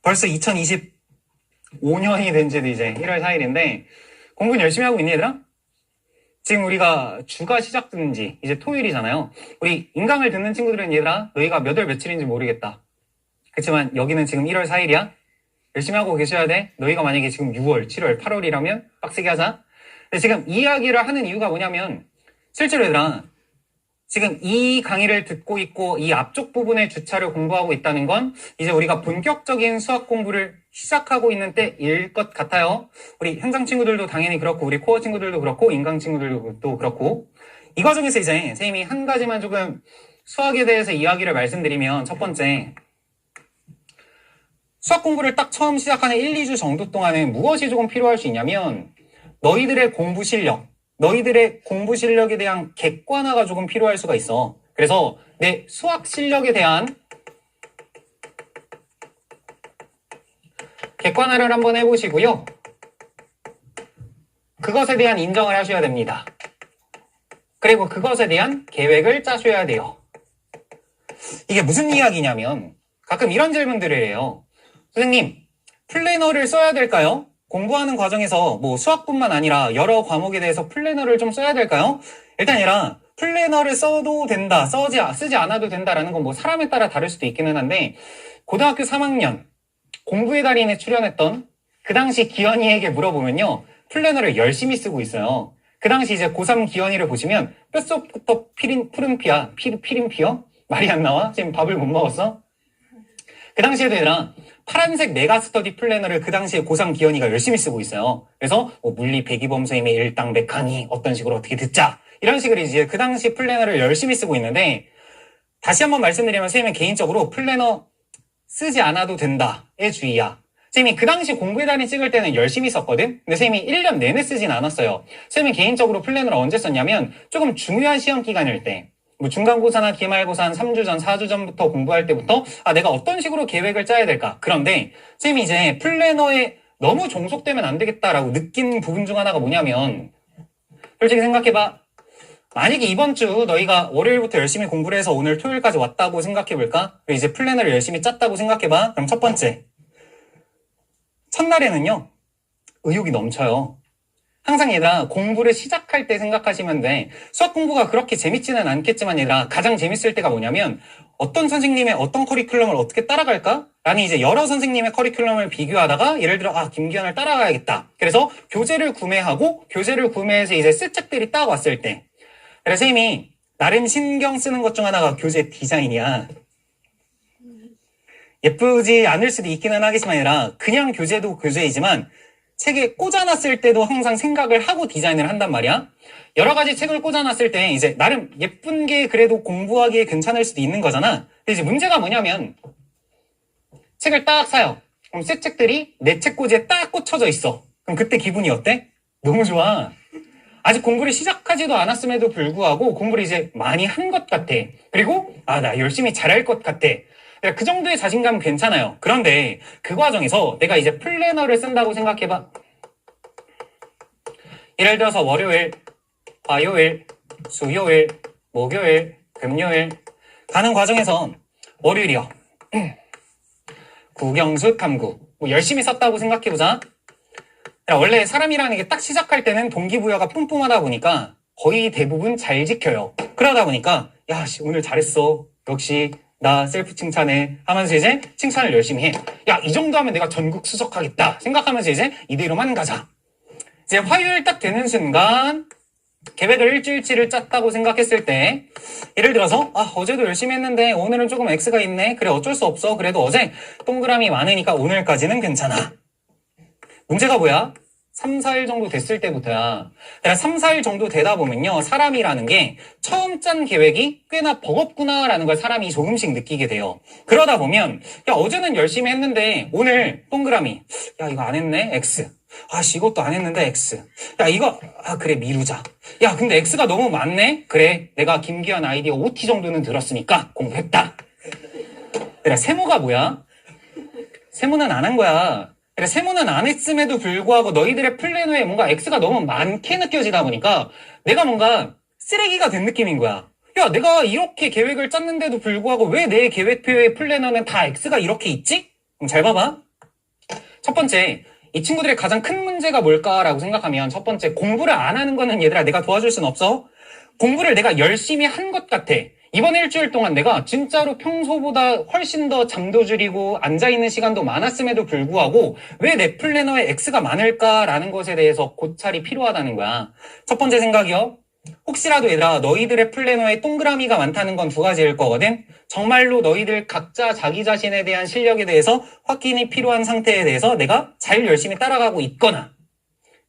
벌써 2025년이 된 지도 이제 1월 4일인데 공부는 열심히 하고 있니 얘들아? 지금 우리가 주가 시작된 지 이제 토요일이잖아요. 우리 인강을 듣는 친구들은 얘들아 너희가 몇 월 며칠인지 모르겠다. 그렇지만 여기는 지금 1월 4일이야. 열심히 하고 계셔야 돼. 너희가 만약에 지금 6월, 7월, 8월이라면 빡세게 하자. 근데 지금 이 이야기를 하는 이유가 뭐냐면 실제로 얘들아 지금 이 강의를 듣고 있고 이 앞쪽 부분의 주차를 공부하고 있다는 건 이제 우리가 본격적인 수학 공부를 시작하고 있는 때일 것 같아요. 우리 현장 친구들도 당연히 그렇고 우리 코어 친구들도 그렇고 인강 친구들도 그렇고 이 과정에서 이제 선생님이 한 가지만 조금 수학에 대해서 이야기를 말씀드리면 첫 번째 수학 공부를 딱 처음 시작하는 1, 2주 정도 동안에 무엇이 조금 필요할 수 있냐면 너희들의 공부 실력 너희들의 공부 실력에 대한 객관화가 조금 필요할 수가 있어. 그래서 내 수학 실력에 대한 객관화를 한번 해보시고요. 그것에 대한 인정을 하셔야 됩니다. 그리고 그것에 대한 계획을 짜셔야 돼요. 이게 무슨 이야기냐면 가끔 이런 질문들을 해요. 선생님, 플래너를 써야 될까요? 공부하는 과정에서 뭐 수학뿐만 아니라 여러 과목에 대해서 플래너를 좀 써야 될까요? 일단 얘라 플래너를 써도 된다, 쓰지 않아도 된다라는 건 뭐 사람에 따라 다를 수도 있기는 한데 고등학교 3학년 공부의 달인에 출연했던 그 당시 기현이에게 물어보면요. 플래너를 열심히 쓰고 있어요. 그 당시 이제 고3 기현이를 보시면 뼛속부터 푸른 피야. 피린 피어? 말이 안 나와? 지금 밥을 못 먹었어? 그 당시에도 얘들아 파란색 메가스터디 플래너를 그 당시에 고3 기현이가 열심히 쓰고 있어요. 그래서 뭐 물리 배기범 선생님의 일당 백항이 어떤 식으로 어떻게 듣자 이런 식으로 이제 그 당시 플래너를 열심히 쓰고 있는데 다시 한번 말씀드리면 선생님은 개인적으로 플래너 쓰지 않아도 된다의 주의야. 선생님이 그 당시 공부의 달인 찍을 때는 열심히 썼거든? 근데 선생님이 1년 내내 쓰진 않았어요. 선생님이 개인적으로 플래너를 언제 썼냐면 조금 중요한 시험 기간일 때 뭐 중간고사나 기말고사 한 3주 전, 4주 전부터 공부할 때부터 내가 어떤 식으로 계획을 짜야 될까? 그런데 선생님이 이제 플래너에 너무 종속되면 안 되겠다라고 느낀 부분 중 하나가 뭐냐면 솔직히 생각해봐. 만약에 이번 주 너희가 월요일부터 열심히 공부를 해서 오늘 토요일까지 왔다고 생각해볼까? 그리고 이제 플래너를 열심히 짰다고 생각해봐. 그럼 첫 번째. 첫날에는요. 의욕이 넘쳐요. 항상 얘들아 공부를 시작할 때 생각하시면 돼. 수학 공부가 그렇게 재밌지는 않겠지만 얘들아 가장 재밌을 때가 뭐냐면 어떤 선생님의 어떤 커리큘럼을 어떻게 따라갈까? 라는 이제 여러 선생님의 커리큘럼을 비교하다가 예를 들어 김기현을 따라가야겠다. 그래서 교재를 구매하고 교재를 구매해서 이제 쓸 책들이 딱 왔을 때 그래서 선생님이 나름 신경 쓰는 것 중 하나가 교재 디자인이야. 예쁘지 않을 수도 있기는 하겠지만 얘들아 그냥 교재도 교재이지만 책에 꽂아놨을 때도 항상 생각을 하고 디자인을 한단 말이야. 여러 가지 책을 꽂아놨을 때 이제 나름 예쁜 게 그래도 공부하기에 괜찮을 수도 있는 거잖아. 근데 이제 문제가 뭐냐면 책을 딱 사요. 그럼 새 책들이 내 책꽂이에 딱 꽂혀져 있어. 그럼 그때 기분이 어때? 너무 좋아. 아직 공부를 시작하지도 않았음에도 불구하고 공부를 이제 많이 한 것 같아. 그리고 나 열심히 잘할 것 같아. 그 정도의 자신감은 괜찮아요. 그런데 그 과정에서 내가 이제 플래너를 쓴다고 생각해봐. 예를 들어서 월요일, 화요일, 수요일, 목요일, 금요일 가는 과정에서 월요일이요. 국영수 탐구 뭐 열심히 썼다고 생각해보자. 원래 사람이라는 게 딱 시작할 때는 동기부여가 뿜뿜하다 보니까 거의 대부분 잘 지켜요. 그러다 보니까 오늘 잘했어. 역시 나 셀프 칭찬해 하면서 이제 칭찬을 열심히 해. 이 정도 하면 내가 전국 수석하겠다 생각하면서 이제 이대로만 가자. 이제 화요일 딱 되는 순간 계획을 일주일치를 짰다고 생각했을 때 예를 들어서 어제도 열심히 했는데 오늘은 조금 X가 있네. 그래 어쩔 수 없어. 그래도 어제 동그라미 많으니까 오늘까지는 괜찮아. 문제가 뭐야? 3, 4일 정도 됐을 때부터야. 3, 4일 정도 되다 보면요. 사람이라는 게 처음 짠 계획이 꽤나 버겁구나라는 걸 사람이 조금씩 느끼게 돼요. 그러다 보면 어제는 열심히 했는데 오늘 동그라미. 이거 안 했네. X. 이것도 안 했는데 X. 이거 그래 미루자. 근데 X가 너무 많네. 그래 내가 김기현 아이디어 OT 정도는 들었으니까 공부했다. 세모가 뭐야? 세모는 안 한 거야. 세모는 안 했음에도 불구하고 너희들의 플래너에 뭔가 X가 너무 많게 느껴지다 보니까 내가 뭔가 쓰레기가 된 느낌인 거야. 내가 이렇게 계획을 짰는데도 불구하고 왜 내 계획표의 플래너는 다 X가 이렇게 있지? 그럼 잘 봐봐. 첫 번째, 이 친구들의 가장 큰 문제가 뭘까라고 생각하면 첫 번째, 공부를 안 하는 거는 얘들아 내가 도와줄 순 없어. 공부를 내가 열심히 한 것 같아. 이번 일주일 동안 내가 진짜로 평소보다 훨씬 더 잠도 줄이고 앉아있는 시간도 많았음에도 불구하고 왜 내 플래너에 X가 많을까라는 것에 대해서 고찰이 필요하다는 거야. 첫 번째 생각이요. 혹시라도 얘들아 너희들의 플래너에 동그라미가 많다는 건 두 가지일 거거든. 정말로 너희들 각자 자기 자신에 대한 실력에 대해서 확인이 필요한 상태에 대해서 내가 잘 열심히 따라가고 있거나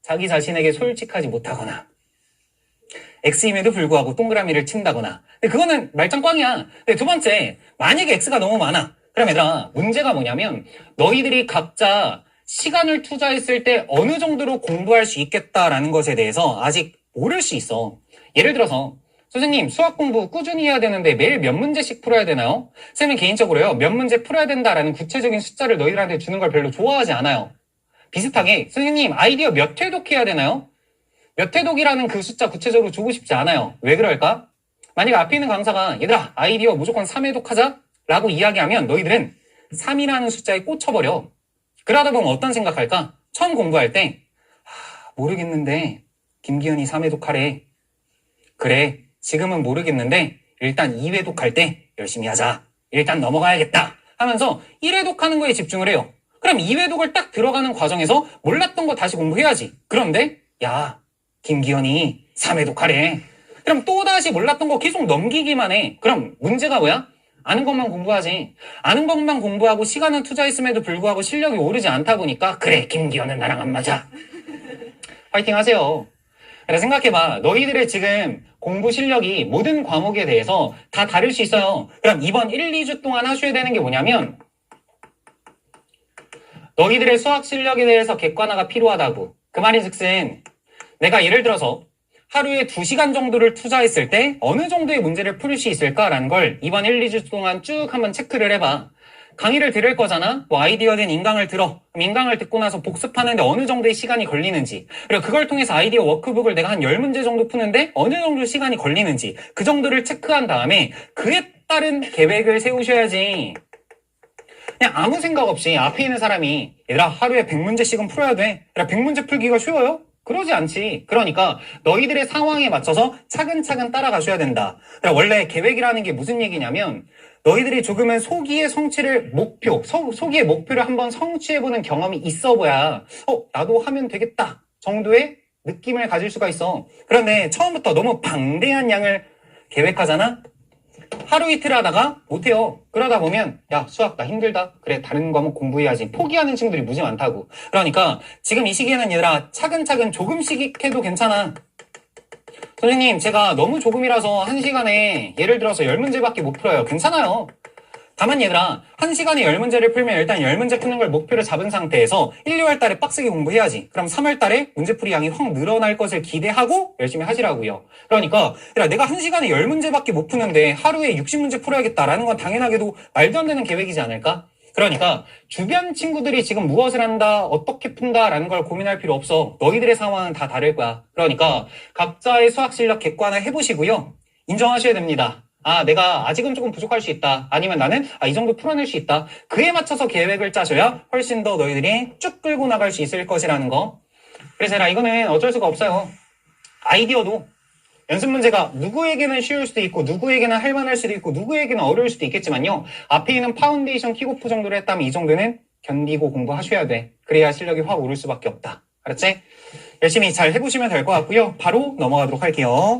자기 자신에게 솔직하지 못하거나 X임에도 불구하고 동그라미를 친다거나. 근데 그거는 말짱 꽝이야. 근데 두 번째, 만약에 X가 너무 많아. 그럼 얘들아 문제가 뭐냐면 너희들이 각자 시간을 투자했을 때 어느 정도로 공부할 수 있겠다라는 것에 대해서 아직 모를 수 있어. 예를 들어서 선생님 수학 공부 꾸준히 해야 되는데 매일 몇 문제씩 풀어야 되나요? 쌤은 개인적으로요 몇 문제 풀어야 된다라는 구체적인 숫자를 너희들한테 주는 걸 별로 좋아하지 않아요. 비슷하게 선생님 아이디어 몇 회독 해야 되나요? 몇 회독이라는 그 숫자 구체적으로 주고 싶지 않아요. 왜 그럴까? 만약 앞에 있는 강사가 얘들아 아이디어 무조건 3회독 하자 라고 이야기하면 너희들은 3이라는 숫자에 꽂혀버려. 그러다 보면 어떤 생각할까? 처음 공부할 때 모르겠는데 김기현이 3회독 하래. 그래 지금은 모르겠는데 일단 2회독 할 때 열심히 하자. 일단 넘어가야겠다 하면서 1회독 하는 거에 집중을 해요. 그럼 2회독을 딱 들어가는 과정에서 몰랐던 거 다시 공부해야지. 그런데 야 김기현이 3회독 하래. 그럼 또다시 몰랐던 거 계속 넘기기만 해. 그럼 문제가 뭐야? 아는 것만 공부하지. 아는 것만 공부하고 시간을 투자했음에도 불구하고 실력이 오르지 않다 보니까 그래 김기현은 나랑 안 맞아. 파이팅 하세요. 그래 생각해봐. 너희들의 지금 공부 실력이 모든 과목에 대해서 다 다를 수 있어요. 그럼 이번 1, 2주 동안 하셔야 되는 게 뭐냐면 너희들의 수학 실력에 대해서 객관화가 필요하다고. 그 말이 즉슨 내가 예를 들어서 하루에 2시간 정도를 투자했을 때 어느 정도의 문제를 풀 수 있을까라는 걸 이번 1, 2주 동안 쭉 한번 체크를 해봐. 강의를 들을 거잖아. 뭐 아이디어든 인강을 들어. 그럼 인강을 듣고 나서 복습하는데 어느 정도의 시간이 걸리는지. 그리고 그걸 통해서 아이디어 워크북을 내가 한 10문제 정도 푸는데 어느 정도 시간이 걸리는지. 그 정도를 체크한 다음에 그에 따른 계획을 세우셔야지. 그냥 아무 생각 없이 앞에 있는 사람이 얘들아 하루에 100문제씩은 풀어야 돼. 얘들아 100문제 풀기가 쉬워요? 그러지 않지. 그러니까 너희들의 상황에 맞춰서 차근차근 따라가셔야 된다. 원래 계획이라는 게 무슨 얘기냐면 너희들이 조금은 소기의 성취를 소기의 목표를 한번 성취해보는 경험이 있어봐야 나도 하면 되겠다 정도의 느낌을 가질 수가 있어. 그런데 처음부터 너무 방대한 양을 계획하잖아? 하루 이틀 하다가 못해요. 그러다 보면 야 수학 나 힘들다. 그래 다른 과목 공부해야지. 포기하는 친구들이 무지 많다고. 그러니까 지금 이 시기에는 얘들아 차근차근 조금씩 해도 괜찮아. 선생님 제가 너무 조금이라서 1시간에 예를 들어서 10문제밖에 못 풀어요. 괜찮아요. 다만 얘들아 1시간에 10문제를 풀면 일단 10문제 푸는 걸 목표로 잡은 상태에서 1, 2월 달에 빡세게 공부해야지. 그럼 3월 달에 문제풀이 양이 확 늘어날 것을 기대하고 열심히 하시라고요. 그러니까 얘들아 내가 1시간에 10문제밖에 못 푸는데 하루에 60문제 풀어야겠다라는 건 당연하게도 말도 안 되는 계획이지 않을까? 그러니까 주변 친구들이 지금 무엇을 한다, 어떻게 푼다라는 걸 고민할 필요 없어. 너희들의 상황은 다 다를 거야. 그러니까 각자의 수학 실력 객관화 해보시고요. 인정하셔야 됩니다. 내가 아직은 조금 부족할 수 있다. 아니면 나는 이 정도 풀어낼 수 있다. 그에 맞춰서 계획을 짜셔야 훨씬 더 너희들이 쭉 끌고 나갈 수 있을 것이라는 거. 그래서 이거는 어쩔 수가 없어요. 아이디어도 연습 문제가 누구에게는 쉬울 수도 있고 누구에게는 할만할 수도 있고 누구에게는 어려울 수도 있겠지만요. 앞에 있는 파운데이션 킥오프 정도를 했다면 이 정도는 견디고 공부하셔야 돼. 그래야 실력이 확 오를 수밖에 없다. 알았지? 열심히 잘 해보시면 될 것 같고요. 바로 넘어가도록 할게요.